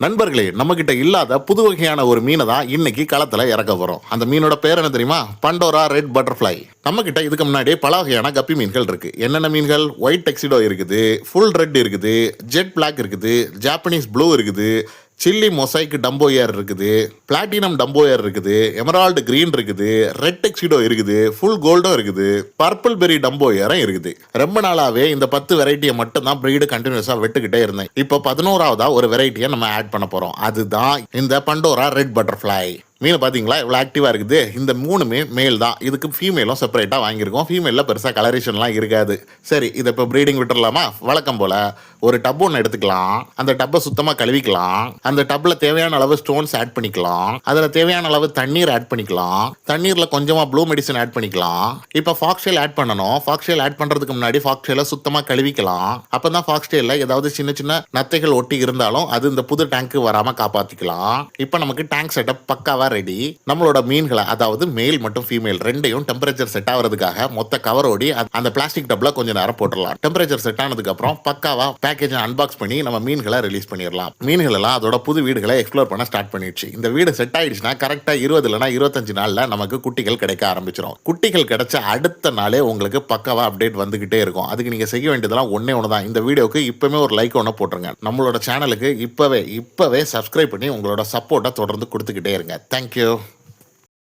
நண்பர்களே, நம்ம கிட்ட இல்லாத புது வகையான ஒரு மீனை தான் இன்னைக்கு களத்துல இறக்க போறோம். அந்த மீனோட பேர் என்ன தெரியுமா? Pandora red butterfly. நம்ம கிட்ட இதுக்கு முன்னாடியே பல வகையான கப்பி மீன்கள் இருக்கு. என்னென்ன மீன்கள்? ஒயிட் டெக்சிடோ இருக்குது, ஃபுல் ரெட் இருக்குது, ஜெட் பிளாக் இருக்குது, ஜாப்பனீஸ் ப்ளூ இருக்குது, சில்லி மொசைக் டம்போயர் இருக்குது, பிளாட்டினம் டம்போயர் இருக்குது, எமரால்டு கிரீன் இருக்குது, ரெட் டெக்சிடோ இருக்குது, ஃபுல் கோல்டும் இருக்குது, பர்பிள் பெரி டம்போயரும் இருக்குது. ரொம்ப நாளாவே இந்த 10 வெரைட்டியை மட்டும் தான் பிரீடு கண்டினியூஸா வெட்டுக்கிட்டே இருந்தேன். இப்போ 11ஆவதா ஒரு வெரைட்டியை நம்ம ஆட் பண்ண போறோம். அதுதான் இந்த பண்டோரா ரெட் பட்டர்ஃப்ளை. மீன் பார்த்தீங்களா இவ்வளோ ஆக்டிவாக இருக்குது. இந்த 3மே மேல் தான். இதுக்கு ஃபீமேலும் செப்பரேட்டாக வாங்கியிருக்கோம். ஃபீமேலில் பெருசாக கலரேஷன்லாம் இருக்காது. சரி, இதை இப்போ ப்ரீடிங் விட்டுறலாமா? வழக்கம் போல் ஒரு டப் ஒன்று எடுத்துக்கலாம். அந்த டப்பை சுத்தமாக கழுவிக்கலாம். அந்த டப்பில் தேவையான அளவு ஸ்டோன்ஸ் ஆட் பண்ணிக்கலாம். அதில் தேவையான அளவு தண்ணீர் ஆட் பண்ணிக்கலாம். தண்ணீரில் கொஞ்சமாக ப்ளூ மெடிசன் ஆட் பண்ணிக்கலாம். இப்போ ஃபாக்ஸ்டெயில் ஆட் பண்ணணும். ஃபாக்ஸ்டெயில் ஆட் பண்ணுறதுக்கு முன்னாடி ஃபாக்ஸ்டெயிலை சுத்தமாக கழுவிக்கலாம். அப்போ தான் ஃபாக்ஸ்டெயிலில் ஏதாவது சின்ன சின்ன நத்தைகள் ஒட்டி இருந்தாலும் அது இந்த புது டேங்க்கு வராமல் காப்பாற்றிக்கலாம். இப்போ நமக்கு டேங்க் செட்டப் பக்காவாக ரெடி. நம்மளோட மீன்களை, அதாவது மேல் மற்றும் ஃபீமேல் ரெண்டையும் டெம்பரேச்சர் செட் ஆகிறதுக்காக மொத்த கவரோடி அந்த பிளாஸ்டிக் டப்ல கொஞ்சம் நேரம் போட்டுடலாம். டெம்பரேச்சர் செட் ஆனதுக்கு அப்புறம் பக்காவா பேக்கேஜ் அன்பாக்ஸ் பண்ணி நம்ம மீன்களை ரிலீஸ் பண்ணிடலாம். மீன்கள் எல்லாம் அதோட புது வீடுகளை எக்ஸ்ப்ளோர் பண்ண ஸ்டார்ட் பண்ணிடுச்சு. இந்த வீடு செட் ஆயிடுச்சுன்னா கரெக்டா 20 இல்லைனா 25 நாள்ல நமக்கு குட்டிகள் கிடைக்க ஆரம்பிச்சிடும். குட்டிகள் கிடைச்ச அடுத்த நாளே உங்களுக்கு பக்காவா அப்டேட் வந்துகிட்டே இருக்கும். அதுக்கு நீங்க செய்ய வேண்டியதெல்லாம் ஒன்னே ஒண்ணுதான். இந்த வீடியோக்கு இப்பவுமே ஒரு லைக் ஒன்று போட்டுருங்க. நம்மளோட சேனலுக்கு இப்பவே சப்ஸ்கிரைப் பண்ணி உங்களோட சப்போர்ட்டை தொடர்ந்து கொடுத்துக்கிட்டே இருங்க. Thank you.